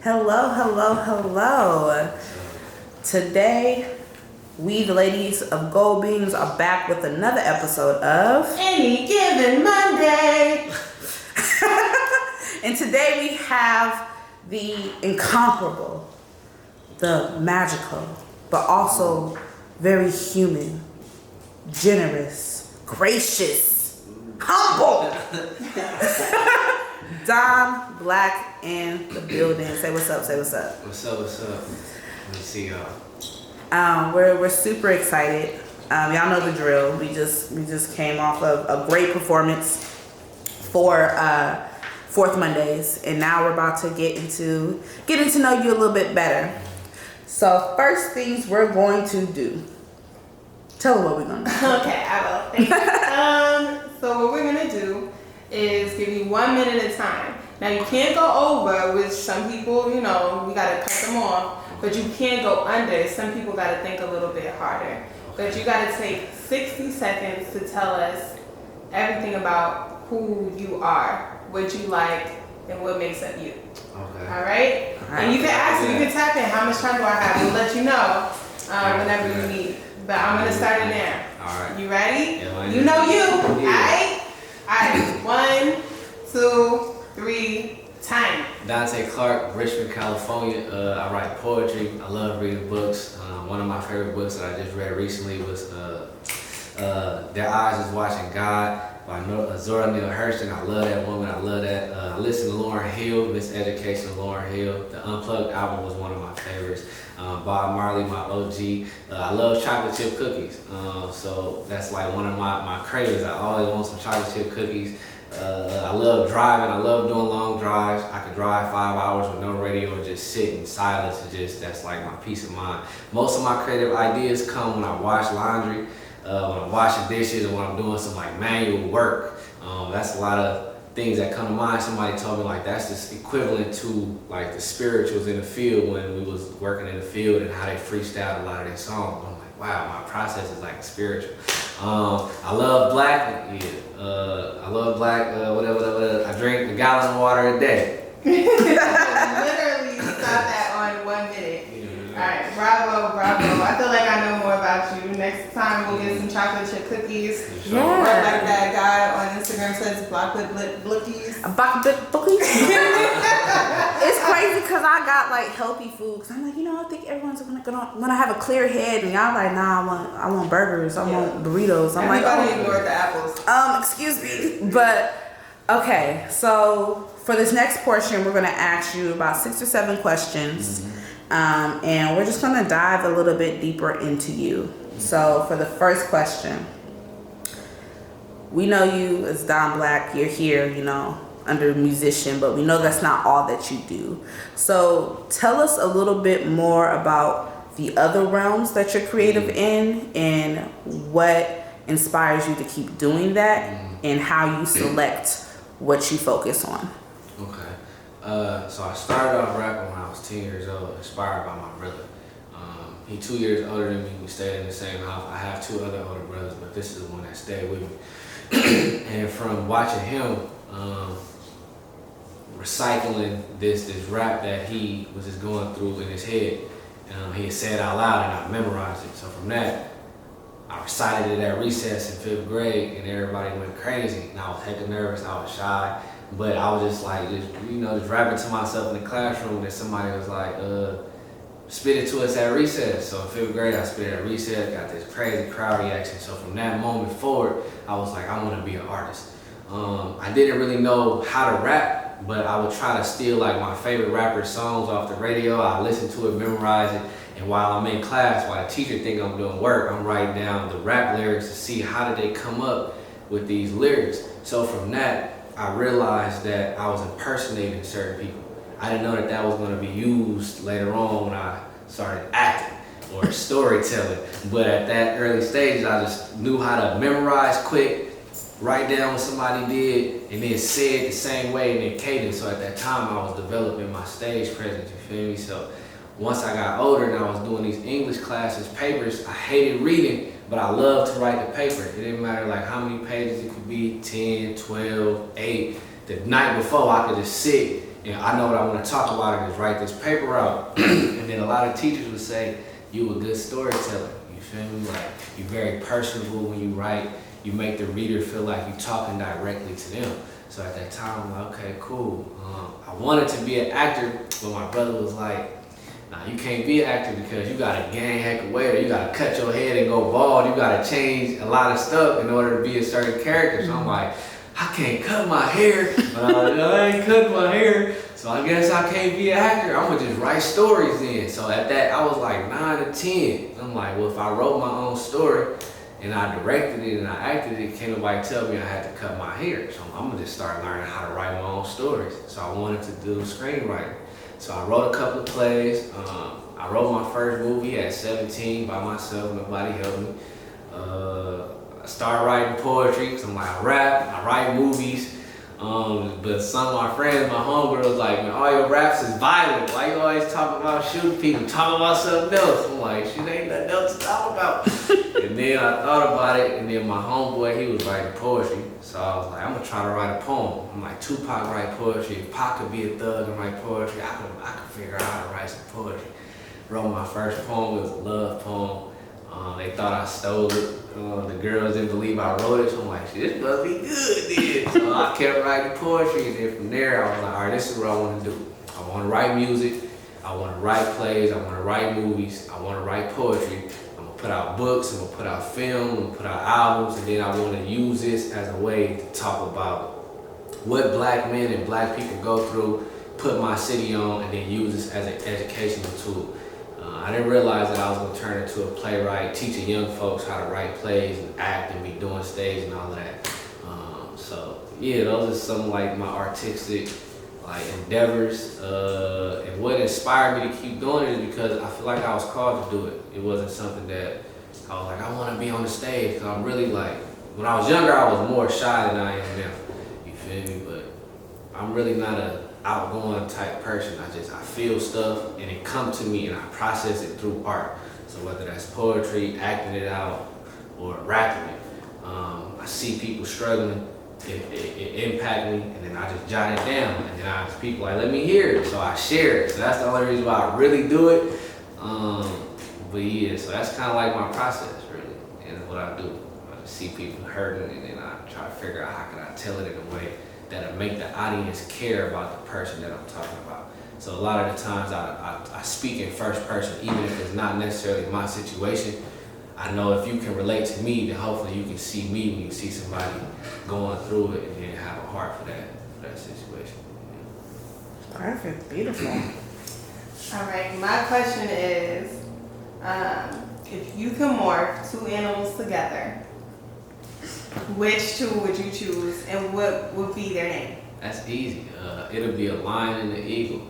Hello, hello, hello. Today, we, the ladies of Gold Beans, are back with another episode of Any Given Monday. And today we have the incomparable, the magical, but also very human, generous, gracious, humble. Donblak in the building. Say what's up, say what's up. What's up, what's up? Let me see y'all. We're super excited. Y'all know the drill. We just came off of a great performance for Fourth Mondays, and now we're about to getting to know you a little bit better. So first things we're going to do. Tell them what we're gonna do. Okay, I will. Thank you. So what we're gonna do is give you 1 minute at a time. Now you can't go over, which some people, we gotta cut them off, but you can't go under. Some people gotta think a little bit harder. But you gotta take 60 seconds to tell us everything about who you are, what you like, and what makes up you. Okay. All right? And you can ask, you can tap in, how much time do I have? We'll let you know whenever you need. But I'm gonna start it now. All right. You ready? Yeah, you know you. Yeah. Alright, 1, 2, 3, time. Dante Clark, Richmond, California. I write poetry. I love reading books. One of my favorite books that I just read recently was Their Eyes is Watching God by Zora Neale Hurston. I love that woman. I love that. I listen to Lauryn Hill, Miseducation of Lauryn Hill. The Unplugged album was one of my favorites. Bob Marley, my OG. I love chocolate chip cookies. So that's like one of my cravings. I always want some chocolate chip cookies. I love driving. I love doing long drives. I could drive 5 hours with no radio and just sit in silence. That's like my peace of mind. Most of my creative ideas come when I wash laundry, when I'm washing dishes, or when I'm doing some like manual work. That's a lot of things that come to mind. Somebody told me like that's just equivalent to like the spirituals in the field when we was working in the field and how they freestyled a lot of their songs. I'm like, wow, my process is like spiritual. I love black. I love black. Whatever. I drink a gallon of water a day. Literally stop that on 1 minute. Alright, bravo. I feel like I know more about you. Next time we'll get some chocolate chip cookies. Yeah. Or like that guy on Instagram says, chocolate blookies. It's crazy because I got like healthy food. Cause I'm like, I think everyone's gonna have a clear head, and y'all like, nah, I want burgers, I want burritos. I'm Everybody ignored the apples. Excuse me, but okay. So for this next portion, we're gonna ask you about 6 or 7 questions. And we're just gonna dive a little bit deeper into you. So for the first question, we know you as Donblak. You're here, under musician, but we know that's not all that you do. So tell us a little bit more about the other realms that you're creative in, and what inspires you to keep doing that, and how you select what you focus on. Okay. So I started off rapping when I was 10 years old, inspired by my brother. He's 2 years older than me. We stayed in the same house. I have 2 other older brothers, but this is the one that stayed with me. And from watching him recycling this rap that he was just going through in his head, he had said out loud and I memorized it. So from that, I recited it at recess in 5th grade, and everybody went crazy. And I was hecka nervous. I was shy. But I was just like, just rapping to myself in the classroom, that somebody was like, spit it to us at recess. So in 5th grade, I spit it at recess, got this crazy crowd reaction. So from that moment forward, I was like, I want to be an artist. I didn't really know how to rap, but I would try to steal like my favorite rapper's songs off the radio. I listen to it, memorize it. And while I'm in class, while the teacher think I'm doing work, I'm writing down the rap lyrics to see how did they come up with these lyrics. So from that, I realized that I was impersonating certain people. I didn't know that was going to be used later on when I started acting or storytelling. But at that early stage, I just knew how to memorize quick, write down what somebody did, and then say it the same way and then cadence. So at that time, I was developing my stage presence, you feel me? So once I got older and I was doing these English classes, papers, I hated reading, but I loved to write the paper. It didn't matter like how many pages it could be, 10, 12, 8. The night before, I could just sit And I know what I want to talk about and just write this paper out. And then a lot of teachers would say, you a good storyteller. You feel me? Like, you're very personable when you write. You make the reader feel like you're talking directly to them. So at that time, I'm like, okay, cool. I wanted to be an actor, but my brother was like, nah, you can't be an actor because you got to gain heck of weight, or you got to cut your head and go bald. You got to change a lot of stuff in order to be a certain character. So I'm like, I can't cut my hair, but I ain't cutting my hair. So I guess I can't be an actor. I'm gonna just write stories then. So at that, I was like 9 or 10. I'm like, well, if I wrote my own story and I directed it and I acted it, can't nobody tell me I had to cut my hair. So I'm gonna just start learning how to write my own stories. So I wanted to do screenwriting. So I wrote a couple of plays. I wrote my first movie at 17 by myself. Nobody helped me. I started writing poetry, because I'm like, I rap, I write movies. But some of my friends, my homegirls, was like, man, all your raps is violent. Why you always talking about shooting people? Talk about something else. I'm like, shit ain't nothing else to talk about. And then I thought about it, and then my homeboy, he was writing poetry. So I was like, I'm gonna try to write a poem. I'm like, Tupac write poetry. If Pac could be a thug and write poetry, I could figure out how to write some poetry. Wrote my first poem. It was a love poem. They thought I stole it. The girls didn't believe I wrote it, so I'm like, shit, this must be good then. So I kept writing poetry, and then from there, I was like, all right, this is what I want to do. I want to write music. I want to write plays. I want to write movies. I want to write poetry. I'm going to put out books. I'm going to put out film. I'm going to put out albums. And then I want to use this as a way to talk about what black men and black people go through, put my city on, and then use this as an educational tool. I didn't realize that I was going to turn into a playwright, teaching young folks how to write plays and act and be doing stage and all of that. So yeah, those are some like my artistic like endeavors. And what inspired me to keep doing it is because I feel like I was called to do it. It wasn't something that I was like, I want to be on the stage. Cause I'm really like, when I was younger, I was more shy than I am now. You feel me? But I'm really not a outgoing type person. I feel stuff and it comes to me and I process it through art. So whether that's poetry, acting it out, or rapping it, I see people struggling, it impacts me, and then I just jot it down, and then people like, let me hear it, so I share it. So that's the only reason why I really do it. But yeah, so that's kind of like my process really, and what I do. I just see people hurting, and then I try to figure out how can I tell it in a way that'll make the audience care about the person that I'm talking about. So a lot of the times I speak in first person, even if it's not necessarily my situation. I know if you can relate to me, then hopefully you can see me when you see somebody going through it and then have a heart for that situation. Yeah. Perfect, beautiful. All right, my question is, if you can morph two animals together, which two would you choose, and what would be their name? That's easy. It'll be a lion and an eagle.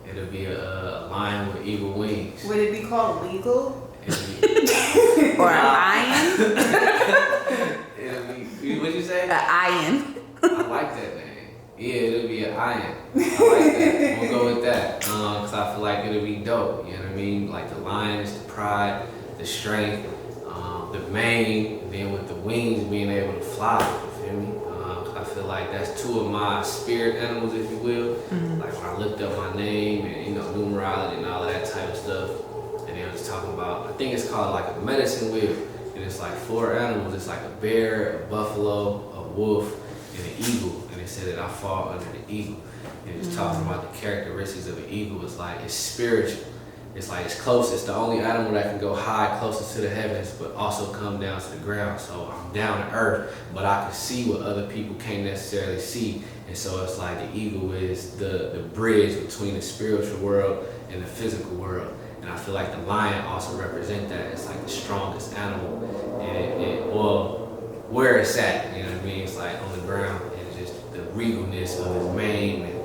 It'll be a lion with eagle wings. Would it be called legal? Or an iron? It'll be, what'd you say? An iron. I like that name. Yeah, it'll be an iron. I like that. We'll go with that. Cause I feel like it'll be dope. You know what I mean? Like the lion is the pride, the strength, the mane, and then with the wings being able to fly. You feel me? I feel like that's two of my spirit animals, if you will. Mm-hmm. Like when I looked up my name and numerology and all of that type of stuff, and then I was talking about, I think it's called like a medicine wheel, and it's like 4 animals. It's like a bear, a buffalo, a wolf, and an eagle. And it said that I fall under the eagle. And it's talking about the characteristics of an eagle. It's like it's spiritual. It's like it's close. It's the only animal that can go high, closest to the heavens, but also come down to the ground. So I'm down to earth, but I can see what other people can't necessarily see. And so it's like the eagle is the bridge between the spiritual world and the physical world. And I feel like the lion also represents that. It's like the strongest animal, and well, where it's at. You know what I mean? It's like on the ground, and just the regalness of his mane and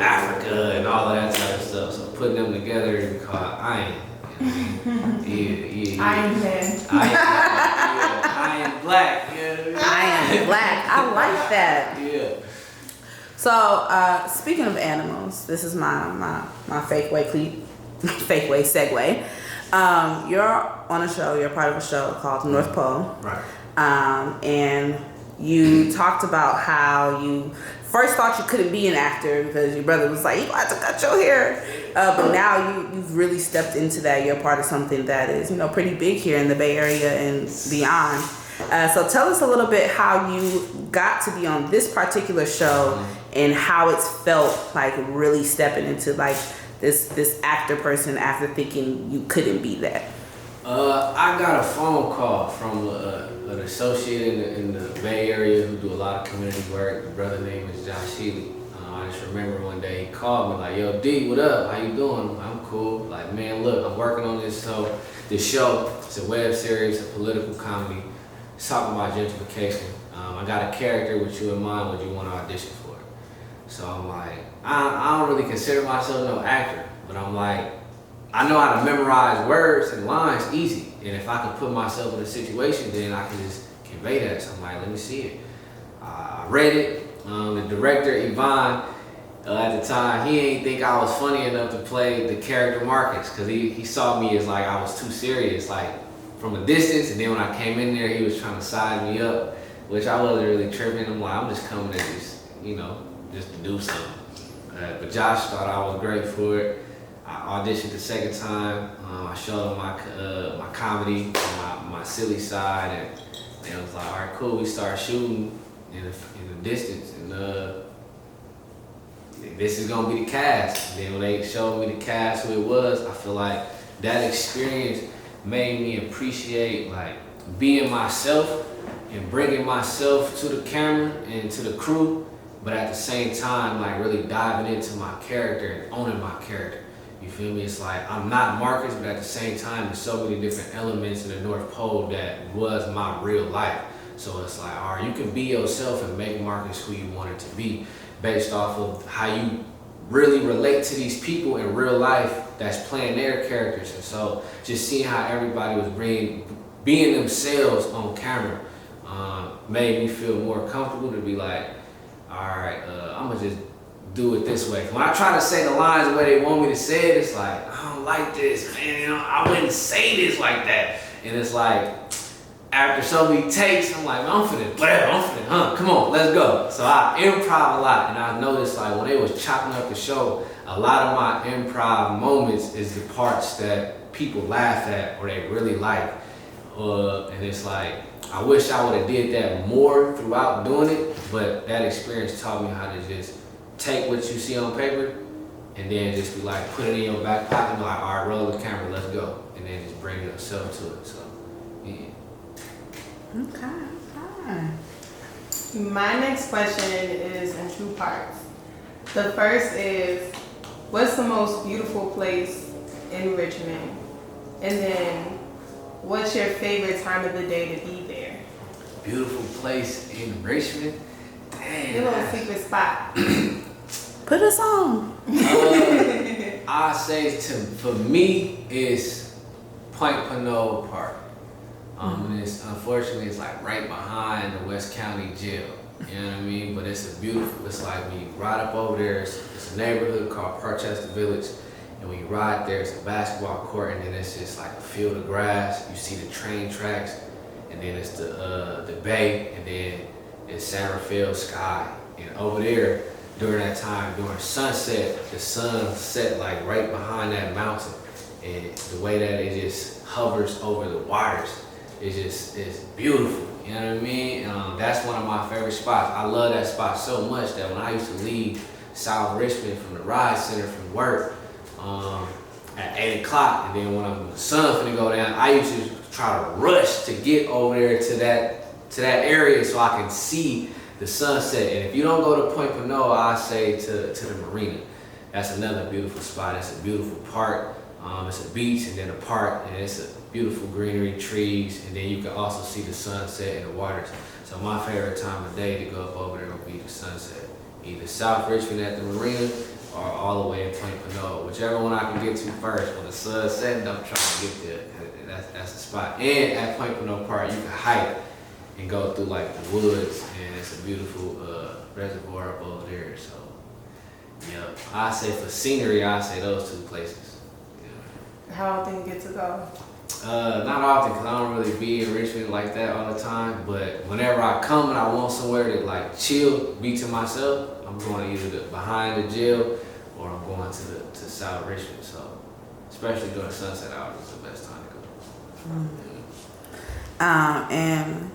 Africa and all of that type of stuff. So putting them together, we call it iron. You know what I mean? Yeah. Iron Man. Iron Black. Yeah. Iron Black. I like that. Yeah. So speaking of animals, this is my fake way segue. You're on a show. You're part of a show called North Pole. Right. And you talked about how you first thought you couldn't be an actor because your brother was like, you got to cut your hair. But now you've really stepped into that. You're part of something that is, you know, pretty big here in the Bay Area and beyond. So tell us a little bit how you got to be on this particular show and how it's felt like really stepping into like this actor person after thinking you couldn't be that. I got a phone call from an associate in the Bay Area who do a lot of community work. The brother name is Josh Healy. I just remember one day he called me like, "Yo, D, what up? How you doing?" I'm cool. Like, man, look, I'm working on this show. It's a web series, a political comedy. It's talking about gentrification. I got a character with you in mind. Would you want to audition for it? So I'm like, I don't really consider myself no actor, but I'm like, I know how to memorize words and lines easy. And if I can put myself in a situation, then I can just convey that. So I'm like, let me see it. I read it. The director, Yvonne, at the time, he ain't think I was funny enough to play the character Marcus, because he saw me as like I was too serious, like from a distance. And then when I came in there, he was trying to size me up, which I wasn't really tripping. I'm like, I'm just coming at this, you know, just to do something. But Josh thought I was great for it. I auditioned the second time. I showed him my comedy, my silly side, and they was like, all right, cool. We started shooting in the distance, and this is gonna be the cast. And then when they showed me the cast, who it was, I feel like that experience made me appreciate like being myself and bringing myself to the camera and to the crew, but at the same time, like really diving into my character and owning my character. You feel me? It's like I'm not Marcus, but at the same time, there's so many different elements in the North Pole that was my real life. So it's like, all right, you can be yourself and make Marcus who you want it to be based off of how you really relate to these people in real life that's playing their characters. And so just seeing how everybody was being themselves on camera made me feel more comfortable to be like, all right, I'm gonna just do it this way. When I try to say the lines the way they want me to say it, it's like, I don't like this, man. You know, I wouldn't say this like that. And it's like, after so many takes, I'm like, I'm finna, come on, let's go. So I improv a lot, and I noticed like when they was chopping up the show, a lot of my improv moments is the parts that people laugh at or they really like. And it's like, I wish I would have did that more throughout doing it, but that experience taught me how to just take what you see on paper and then just be like, put it in your back pocket and be like, all right, roll the camera, let's go. And then just bring yourself to it, so, yeah. Okay. My next question is in two parts. The first is, what's the most beautiful place in Richmond? And then, what's your favorite time of the day to be there? Beautiful place in Richmond? Dang. Your little secret spot. Put us on. I say for me, it's Point Pinole Park. And it's unfortunately it's like right behind the West County Jail. You know what I mean? But it's it's like when you ride up over there, it's a neighborhood called Parchester Village. And when you ride there, it's a basketball court, and then it's just like a field of grass. You see the train tracks, and then it's the bay, and then it's San Rafael sky. And over there, during that time, during sunset, the sun set like right behind that mountain. And the way that it just hovers over the waters, it's beautiful. You know what I mean? That's one of my favorite spots. I love that spot so much that when I used to leave South Richmond from the ride center from work at 8 o'clock, and then when the sun's gonna go down, I used to try to rush to get over there to that area so I can see the sunset. And if you don't go to Point Pinole, I say to the marina. That's another beautiful spot. It's a beautiful park. It's a beach and then a park, and it's a beautiful greenery, trees, and then you can also see the sunset and the waters. So my favorite time of day to go up over there would be the sunset. Either South Richmond at the marina or all the way in Point Pinole. Whichever one I can get to first. When the sun's setting, I'm trying to get there. That's the spot. And at Point Pinole Park, you can hike and go through like the woods, and it's a beautiful reservoir up over there. So, yeah, I say for scenery, I say those two places. How often you get to go? Not often, because I don't really be in Richmond like that all the time. But whenever I come and I want somewhere to like chill, be to myself, I'm going either behind the jail or I'm going to South Richmond. So especially during sunset hours is the best time to go. And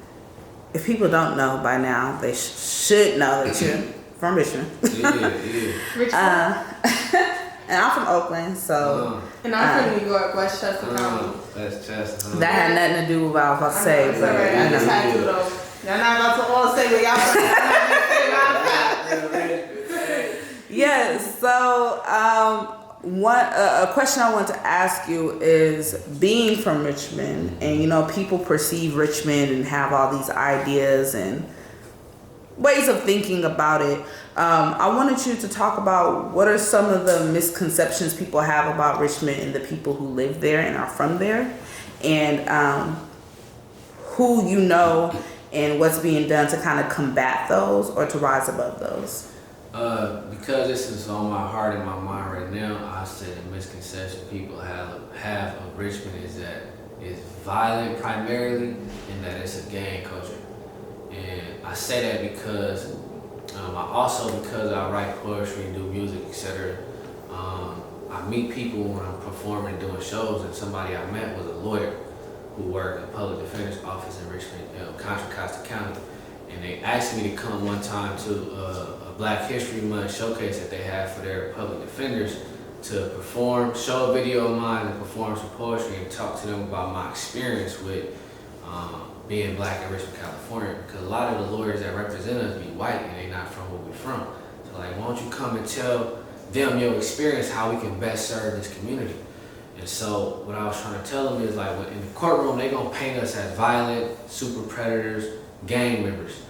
if people don't know by now, they should know that you're from Richmond. Yeah. Richmond. And I'm from Oakland, so. And I'm from New York, Westchester County. Westchester. That had nothing to do with what I was about to say, but I just had to though. Y'all not about to all say what y'all from. Yes. So, a question I want to ask you is, being from Richmond, and people perceive Richmond and have all these ideas and ways of thinking about it. I wanted you to talk about what are some of the misconceptions people have about Richmond and the people who live there and are from there, and who you know and what's being done to kind of combat those or to rise above those. Because this is on my heart and my mind right now, I say the misconception people have of Richmond is that it's violent primarily and that it's a gang culture. And I say that because because I write poetry and do music, etc. I meet people when I'm performing, doing shows, and somebody I met was a lawyer who worked at the public defender's office in Richmond, Contra Costa County. And they asked me to come one time to a Black History Month showcase that they had for their public defenders to perform, show a video of mine and perform some poetry and talk to them about my experience with being Black in Richmond, California. Because a lot of the lawyers that represent us be white and they not from where we're from. So like, why don't you come and tell them your experience, how we can best serve this community? And so what I was trying to tell them is like, in the courtroom, they gonna paint us as violent, super predators, gang members.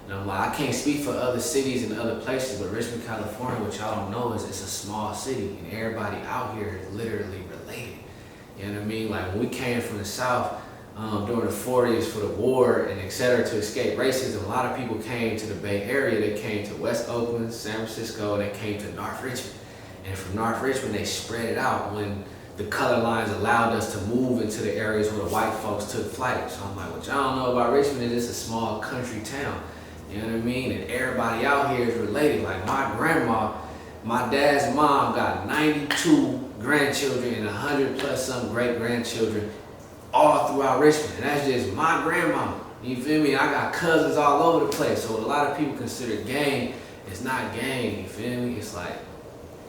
And I'm like, I can't speak for other cities and other places, but Richmond, California, what y'all don't know is it's a small city and everybody out here is literally related. You know what I mean? Like when we came from the South during the 40s for the war and et cetera to escape racism, a lot of people came to the Bay Area. They came to West Oakland, San Francisco, and they came to North Richmond. And from North Richmond, they spread it out when the color lines allowed us to move into the areas where the white folks took flight. So I'm like, what y'all don't know about Richmond is it's a small country town. You know what I mean? And everybody out here is related. Like my grandma, my dad's mom got 92 grandchildren and 100 plus some great grandchildren all throughout Richmond. And that's just my grandma. You feel me? I got cousins all over the place. So what a lot of people consider gang, it's not gang, you feel me? It's like,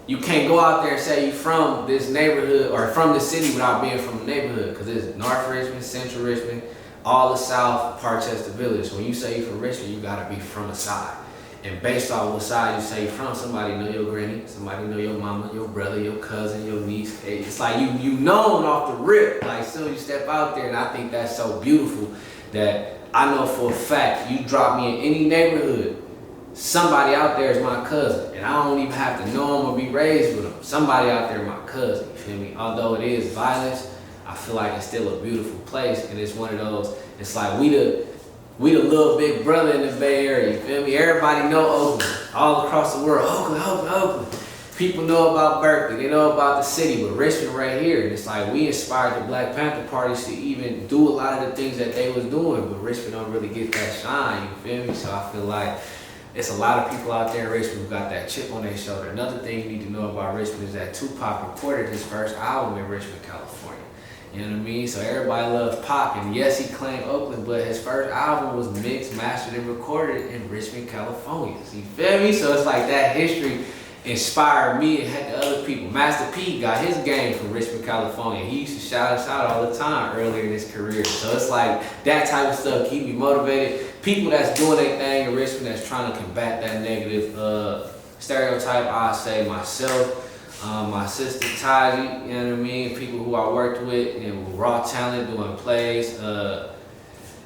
you can't go out there and say you from this neighborhood or from the city without being from the neighborhood, because it's North Richmond, Central Richmond, all the South, Parchester Village. So when you say you're from Richmond, you gotta be from a side. And based off what side you say you're from, somebody know your granny, somebody know your mama, your brother, your cousin, your niece. It's like you known off the rip, like soon you step out there, and I think that's so beautiful that I know for a fact, you drop me in any neighborhood, somebody out there is my cousin, and I don't even have to know them or be raised with them. Somebody out there is my cousin, you feel me? Although it is violence, I feel like it's still a beautiful place, and it's one of those, it's like we the little big brother in the Bay Area, you feel me? Everybody know Oakland, all across the world, Oakland. People know about Berkeley, they know about the city, but Richmond right here, and it's like we inspired the Black Panther parties to even do a lot of the things that they was doing, but Richmond don't really get that shine, you feel me? So I feel like it's a lot of people out there in Richmond who got that chip on their shoulder. Another thing you need to know about Richmond is that Tupac recorded his first album in Richmond, California. You know what I mean? So everybody loves Pac, and yes, he claimed Oakland, but his first album was mixed, mastered, and recorded in Richmond, California. So you feel me? So it's like that history inspired me and had the other people. Master P got his game from Richmond, California. He used to shout us out all the time earlier in his career. So it's like that type of stuff keep me motivated. People that's doing their thing in Richmond that's trying to combat that negative stereotype, I say myself, my sister Taji, you know what I mean? People who I worked with and with raw talent doing plays.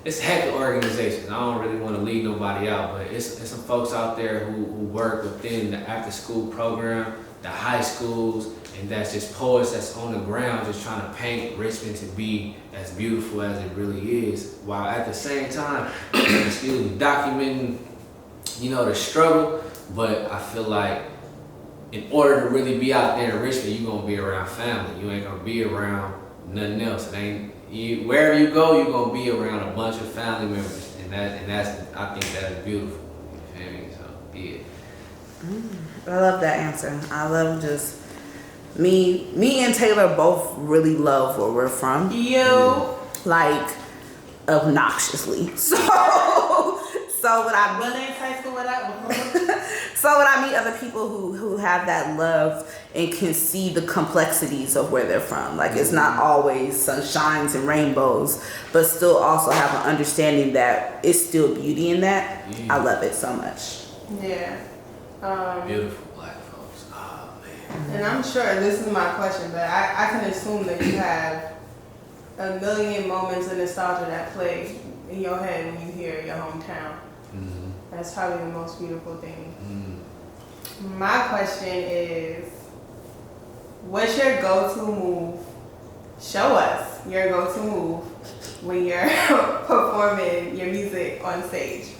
It's a heck of organizations. I don't really want to leave nobody out, but it's some folks out there who work within the after school program, the high schools, and that's just poets that's on the ground just trying to paint Richmond to be as beautiful as it really is, while at the same time, documenting, the struggle. But I feel like in order to really be out there in Richmond, you're gonna be around family. You ain't gonna be around nothing else. Wherever you go, you're gonna be around a bunch of family members, and that's I think that is beautiful. You feel me? So yeah. I love that answer. I love just me and Taylor both really love where we're from. You. Like obnoxiously. So when I meet high school, whatever. so when I meet other people who have that love and can see the complexities of where they're from, like it's not always sunshines and rainbows, but still also have an understanding that it's still beauty in that. I love it so much. Yeah. Beautiful black folks. Oh man. And I'm sure this is my question, but I can assume that you have a million moments of nostalgia that play in your head when you hear your hometown. Mm-hmm. That's probably the most beautiful thing. Mm-hmm. My question is, what's your go-to move? Show us your go-to move when you're performing your music on stage.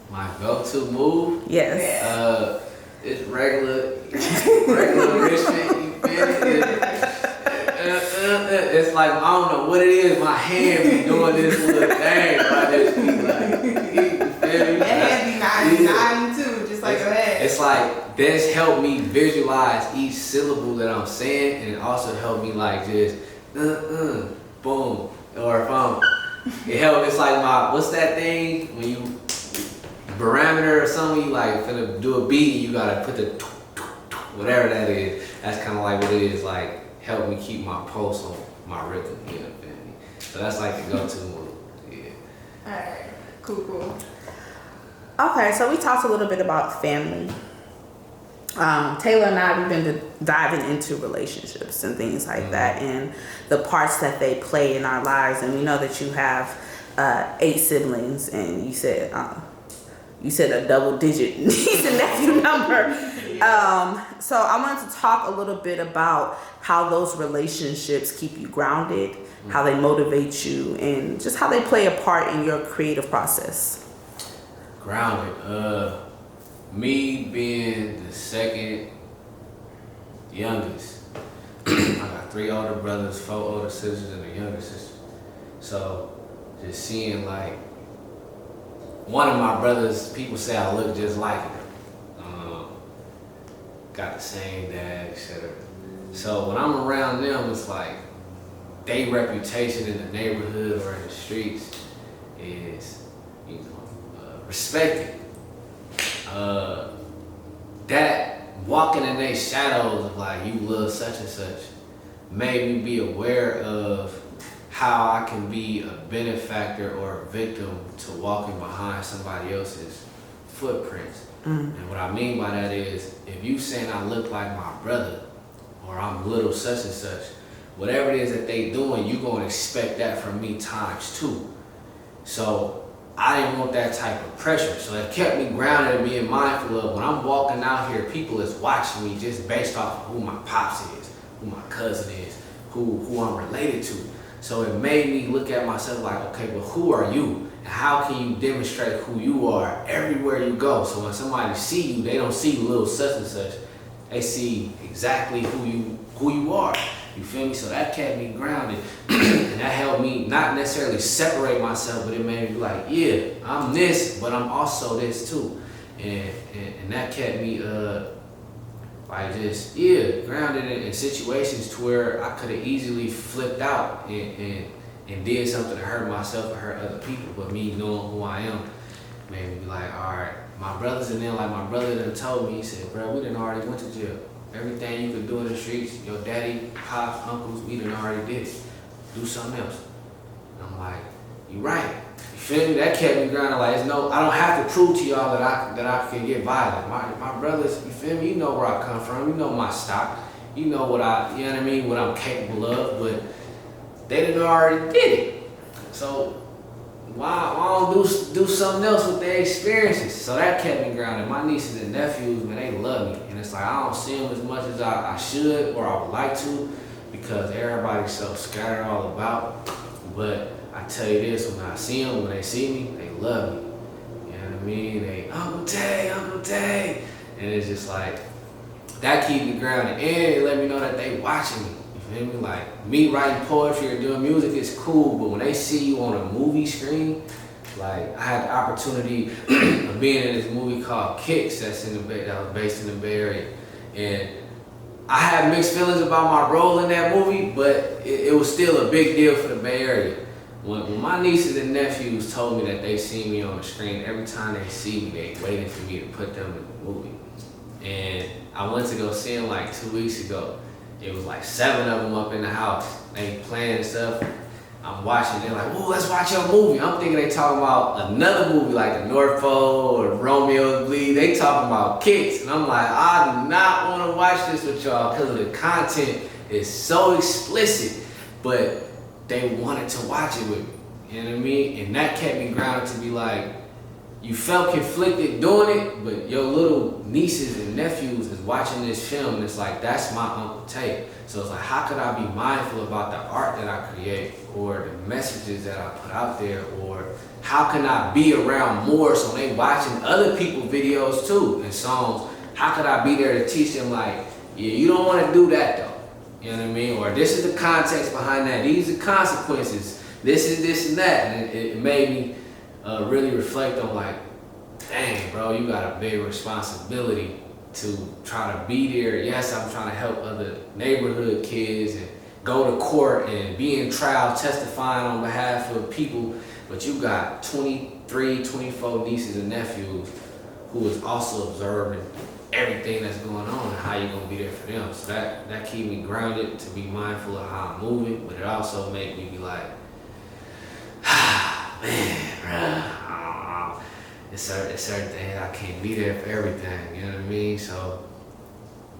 My go-to move? Yes. It's regular Richmond. You feel me? It's like, I don't know what it is. My hand be doing this little thing. I just be like, you feel me? Your hand be nodding too, just like your head. It's like, this helped me visualize each syllable that I'm saying, and it also helped me like just, boom, or if it helped, it's like what's that thing when you, barometer or something, you like finna do a beat, you gotta put the, whatever that is. That's kind of like what it is, like, help me keep my pulse on my rhythm, you know what I mean? So that's like the go-to move, yeah. Alright, cool. Okay, so we talked a little bit about family. Taylor and I, we've been diving into relationships and things like that, and the parts that they play in our lives. And we know that you have 8 siblings, and you said a double-digit niece and nephew number. So I wanted to talk a little bit about how those relationships keep you grounded, how they motivate you, and just how they play a part in your creative process. Grounded. Me being the second youngest, I got 3 older brothers, 4 older sisters, and a younger sister. So just seeing like one of my brothers, people say I look just like him. Got the same dad, etc. So when I'm around them, it's like their reputation in the neighborhood or in the streets is, respected. That walking in their shadows of like, you love such and such, made me be aware of how I can be a benefactor or a victim to walking behind somebody else's footprints. And what I mean by that is, if you saying I look like my brother, or I'm little such and such, whatever it is that they doing, you gonna expect that from me ×2. So I didn't want that type of pressure. So it kept me grounded and being mindful of when I'm walking out here, people is watching me just based off of who my pops is, who my cousin is, who I'm related to. So it made me look at myself like, okay, well, who are you? And how can you demonstrate who you are everywhere you go? So when somebody see you, they don't see little such and such. They see exactly who you are. You feel me? So that kept me grounded. And that helped me not necessarily separate myself, but it made me be like, yeah, I'm this, but I'm also this too. And that kept me like just, grounded in situations to where I could have easily flipped out and did something to hurt myself or hurt other people. But me knowing who I am made me be like, all right, my brothers and them, like my brother done told me, he said, bro, we done already went to jail. Everything you could do in the streets, your daddy, pops, uncles, we done already did it. Do something else. And I'm like, you right. You feel me? That kept me grounded. Like, I don't have to prove to y'all that I can get violent. My brothers, you feel me? You know where I come from. You know my stock. You know what you know what I mean? What I'm capable of. But they done already did it. So why don't do something else with their experiences? So that kept me grounded. My nieces and nephews, man, they love me. And it's like, I don't see them as much as I should or I would like to, because everybody's so scattered all about. But I tell you this, when I see them, when they see me, they love me. You know what I mean? They, Uncle Tay. And it's just like, that keep me grounded. And they let me know that they watching me. You feel me? Like, me writing poetry or doing music is cool, but when they see you on a movie screen, Like, I had the opportunity of being in this movie called Kicks that was based in the Bay Area. And I had mixed feelings about my role in that movie, but it was still a big deal for the Bay Area. When my nieces and nephews told me that they see me on the screen, every time they see me, they waiting for me to put them in the movie. And I went to go see them like 2 weeks ago. It was like 7 of them up in the house. They playing and stuff. I'm watching, they're like, "Whoa, let's watch your movie." I'm thinking they talking about another movie like The North Pole or Romeo and Bleed. They talking about Kicks. And I'm like, I do not want to watch this with y'all because the content is so explicit. But they wanted to watch it with me. You know what I mean? And that kept me grounded to be like, you felt conflicted doing it, but your little nieces and nephews is watching this film, and it's like, that's my Uncle Tay. So it's like, how could I be mindful about the art that I create, or the messages that I put out there, or how can I be around more so they watching other people's videos too and songs? How could I be there to teach them, like, yeah, you don't want to do that though. You know what I mean? Or this is the context behind that. These are consequences. This is this and that. And it made me really reflect on, like, dang, bro, you got a big responsibility to try to be there. Yes, I'm trying to help other neighborhood kids and go to court and be in trial testifying on behalf of people, but you got 23, 24 nieces and nephews who is also observing everything that's going on and how you're gonna be there for them. So that keep me grounded to be mindful of how I'm moving, but it also make me be like, man, bro, it's certain things I can't be there for everything. You know what I mean? So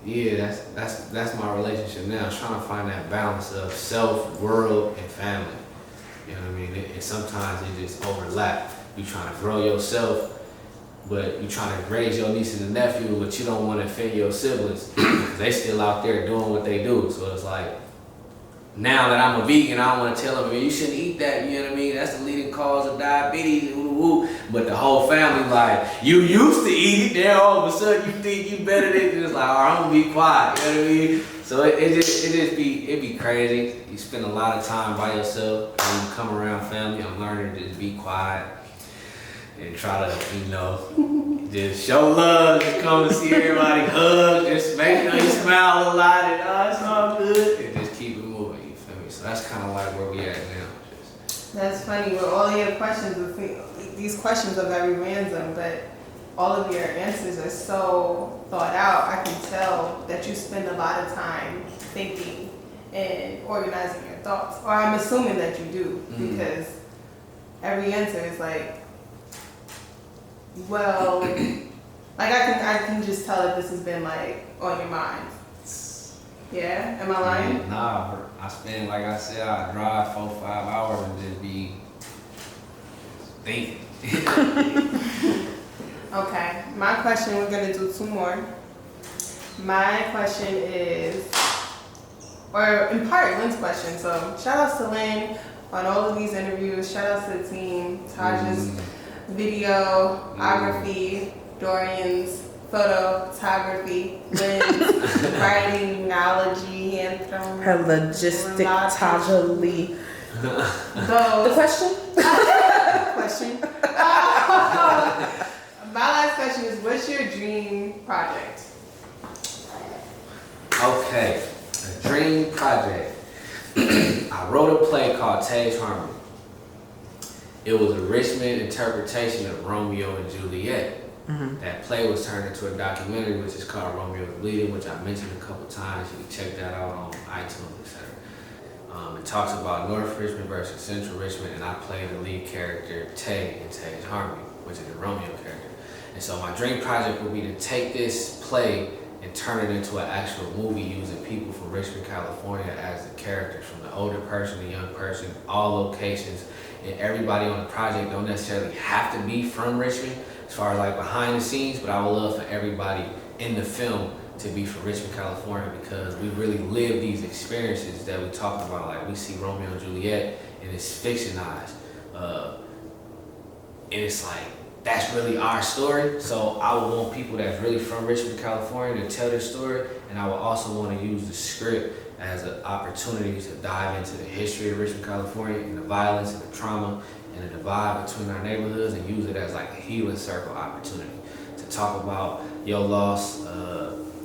yeah, that's my relationship now. I'm trying to find that balance of self, world, and family. You know what I mean? And sometimes it just overlap. You trying to grow yourself, but you trying to raise your nieces and nephews, but you don't want to offend your siblings. They still out there doing what they do. So it's like, now that I'm a vegan, I don't want to tell them, "Man, you shouldn't eat that." You know what I mean? That's the leading cause of diabetes. But the whole family like, you used to eat it, now all of a sudden you think you better than it. It's like, all right, I'm gonna be quiet. You know what I mean? So it be crazy. You spend a lot of time by yourself. When you come around family, I'm learning to just be quiet and try to, just show love. Just come and see everybody, hug, just make sure you smile a lot, and it's all good, and just keep it moving. You feel me? So that's kind of like where we at now. That's funny. With all your questions, these questions are very random, but all of your answers are so thought out. I can tell that you spend a lot of time thinking and organizing your thoughts, or I'm assuming that you do, because every answer is like, well, like I can just tell if this has been like on your mind. Yeah, am I lying? Nah, I spend, like I said, I drive 4-5 hours and just be thinking. Okay, my question, we're gonna do 2 more. My question is, or in part, Lynn's question. So shout outs to Lynn on all of these interviews. Shout outs to the team, Taj's videography, Dorean's photography, Lynn's writing, knowledge, hand thrown. Her logistic Tajianna. The question? Question. My last question is, what's your dream project? Okay, a dream project. I wrote a play called Tajianna. It was a Richmond interpretation of Romeo and Juliet. That play was turned into a documentary, which is called Romeo and Bleeding, which I mentioned a couple times. You can check that out on iTunes, etc. It talks about North Richmond versus Central Richmond, and I play the lead character, Tay, in Tajianna, which is the Romeo character. And so my dream project would be to take this play and turn it into an actual movie using people from Richmond, California as the characters, from the older person, the young person, all locations. And everybody on the project don't necessarily have to be from Richmond as far as like behind the scenes, but I would love for everybody in the film to be from Richmond, California, because we really live these experiences that we talk about. Like, we see Romeo and Juliet and it's fictionized. And it's like, that's really our story. So I would want people that's really from Richmond, California to tell their story. And I would also want to use the script as an opportunity to dive into the history of Richmond, California, and the violence and the trauma and the divide between our neighborhoods and use it as like a healing circle opportunity to talk about your loss,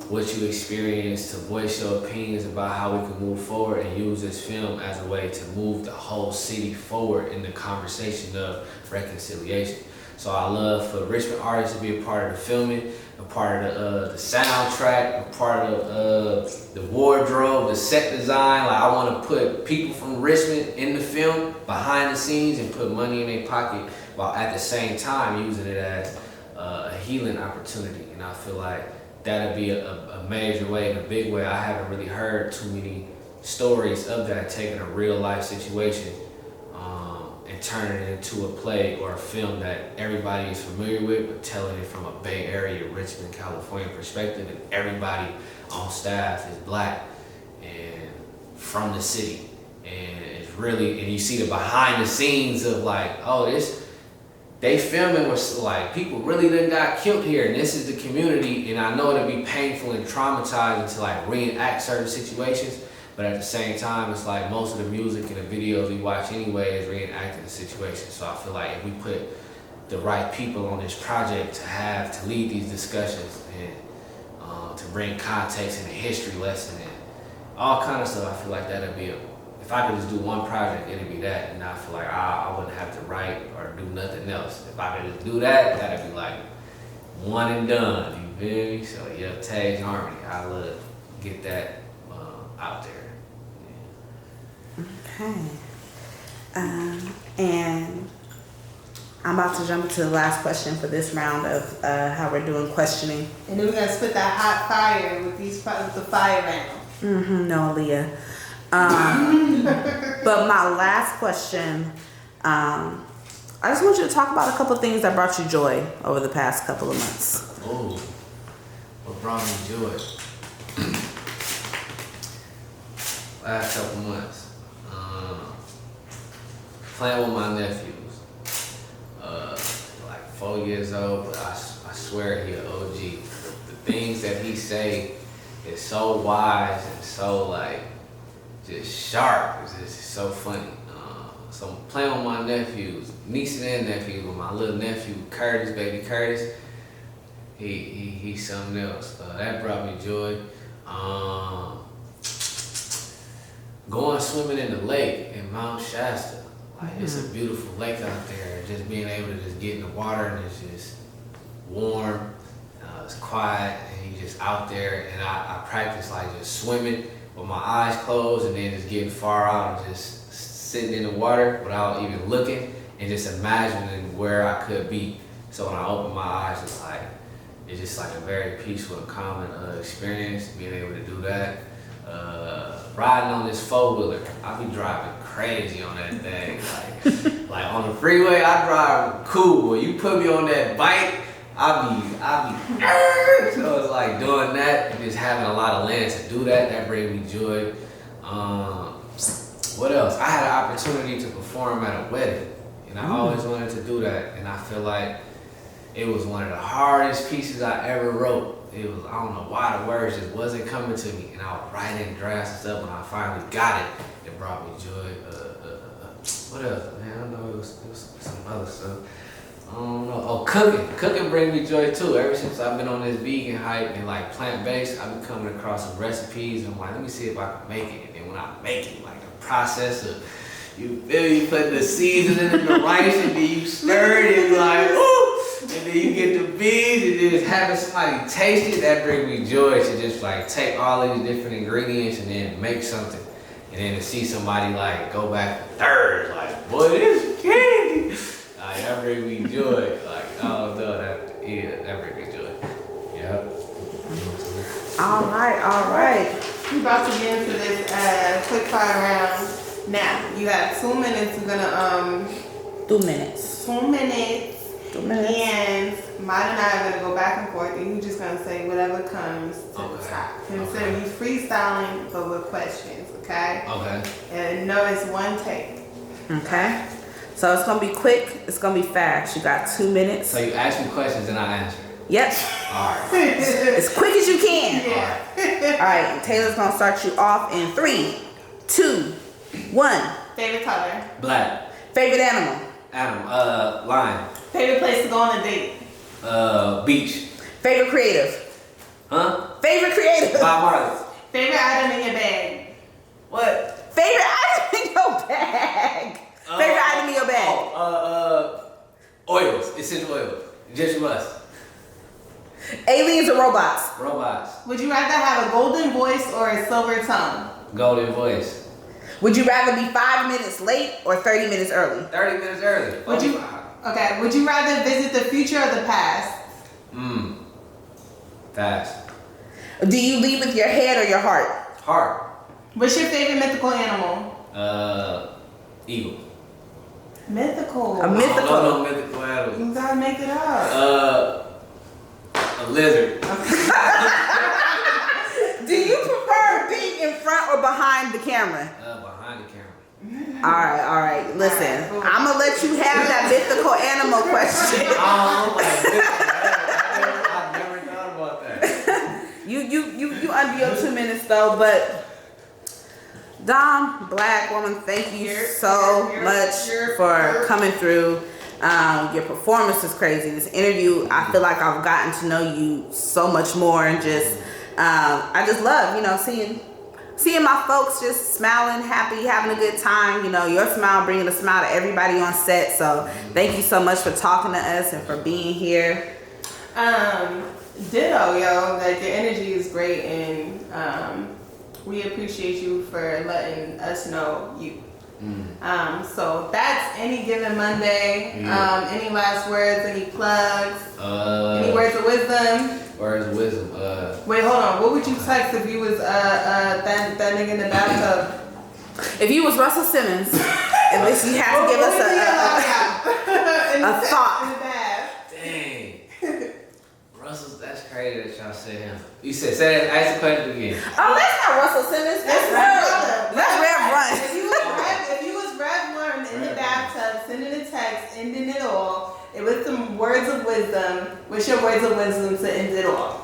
what you experienced, to voice your opinions about how we can move forward, and use this film as a way to move the whole city forward in the conversation of reconciliation. So I love for Richmond artists to be a part of the filming, a part of the soundtrack, a part of the wardrobe, the set design. Like I want to put people from Richmond in the film behind the scenes and put money in their pocket, while at the same time using it as a healing opportunity. And I feel like that'd be a major way, in a big way. I haven't really heard too many stories of that, taking a real life situation and turning it into a play or a film that everybody is familiar with, but telling it from a Bay Area, Richmond, California perspective, and everybody on staff is black and from the city. And it's really, and you see the behind the scenes of like, oh, they filming was like, people really done got killed here, and this is the community, and I know it'll be painful and traumatizing to like reenact certain situations, but at the same time, it's like most of the music and the videos we watch anyway is reenacting the situation. So I feel like if we put the right people on this project to lead these discussions and to bring context and a history lesson and all kind of stuff, I feel like that'll be if I could just do one project, it'd be that, and I feel like I wouldn't have to write or do nothing else. If I could just do that, that'd be like one and done, you feel me? So yeah, Tage Harmony, I love to get that out there. Okay. And I'm about to jump into the last question for this round of how we're doing questioning. And then we're gonna split that hot fire with the fire round. No, Leah. But my last question, I just want you to talk about a couple of things that brought you joy over the past couple of months. Oh, what brought me joy? Last couple months. Playing with my nephews. Like 4 years old, but I swear he an OG. The things that he say is so wise and so like just sharp. It's just so funny. So I'm playing with my nephews, nieces and nephews, with my little nephew Curtis, baby Curtis. He's something else. That brought me joy. Going swimming in the lake in Mount Shasta. Like it's a beautiful lake out there. Just being able to just get in the water and it's just warm. It's quiet and you just out there. And I practice like just swimming with my eyes closed and then just getting far out and just sitting in the water without even looking and just imagining where I could be. So when I open my eyes, it's just like a very peaceful and calming experience, being able to do that. Riding on this 4-wheeler, I be driving crazy on that thing. Like on the freeway, I drive cool. When you put me on that bike, I be so it's like doing that and just having a lot of land to do that. That brings me joy. What else? I had an opportunity to perform at a wedding, and I always wanted to do that. And I feel like it was one of the hardest pieces I ever wrote. It was, I don't know why the words just wasn't coming to me, and I was writing drafts and stuff. When I finally got it, it brought me joy. What else? Man, I know it was some other stuff. I don't know. Oh, cooking brings me joy too. Ever since I've been on this vegan hype and like plant-based, I've been coming across some recipes and I'm like, let me see if I can make it. And then when I make it, like the process of you put the seasoning in the rice and then you stir it and like, ooh. And then you get the beans and then having somebody taste it, that brings me joy to just like take all of these different ingredients and then make something. And then to see somebody like go back to third, like, boy, this is candy. Like, that brings me joy. Like, oh no, that brings me joy. Yep. All right. We're about to get into this quick fire round. Now, you have 2 minutes. We're gonna 2 minutes. 2 minutes. 2 minutes. And mine and I are gonna go back and forth, and you're just gonna say whatever comes to the top. Consider you freestyling, but with questions, okay? Okay. And no, it's one take. Okay. So it's gonna be quick. It's gonna be fast. You got 2 minutes. So you ask me questions and I answer. Yep. All right. As quick as you can. Yeah. All right. Taylor's gonna start you off in 3, 2, 1. Favorite color? Black. Favorite animal? Adam, line. Favorite place to go on a date? Beach. Favorite creative. Huh? Favorite creative. Bob Marley. Favorite item in your bag? What? Favorite item in your bag. Favorite item in your bag. Oils. Essential oils. Just must. Aliens or robots? Robots. Would you rather have a golden voice or a silver tongue? Golden voice. Would you rather be 5 minutes late or 30 minutes early? 30 minutes early. Would you rather visit the future or the past? Fast. Do you lead with your head or your heart? Heart. What's your favorite mythical animal? Eagle. Mythical. A mythical. No mythical animal. You gotta make it up. A lizard. Do you prefer being in front or behind the camera? Behind the camera. All right. Listen, I'm gonna let you have that mythical animal question. Oh my goodness. I've never thought about that. You under your 2 minutes though, but Donblak woman, thank you so much for coming through. Your performance is crazy. This interview, I feel like I've gotten to know you so much more, and just I just love, seeing my folks just smiling, happy, having a good time. Your smile bringing a smile to everybody on set. So thank you so much for talking to us and for being here. Ditto, yo. Like, your energy is great, and we appreciate you for letting us know you. So that's Any Given Monday. Any last words? Any plugs? Any words of wisdom? Words of wisdom. Wait, hold on. What would you text if you was that nigga in the bathtub? If you was Russell Simmons, at least you have to give us a thought. In the bath. Dang. Russell, that's crazy that y'all said him. You said, say that, ask the question again. Oh, that's not Russell Simmons. That's Rev Run. If you was Rev Run in the bathtub, sending a text, ending it all, it was some words of wisdom. What's your words of wisdom to end it all?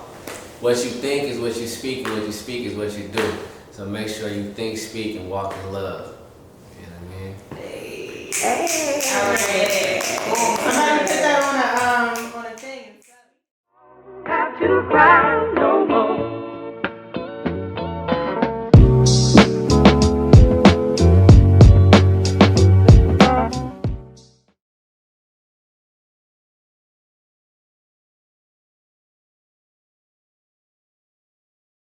What you think is what you speak, and what you speak is what you do. So make sure you think, speak, and walk in love. You know what I mean? Hey. All right. Cool. Somebody put that on a thing. Have to cry.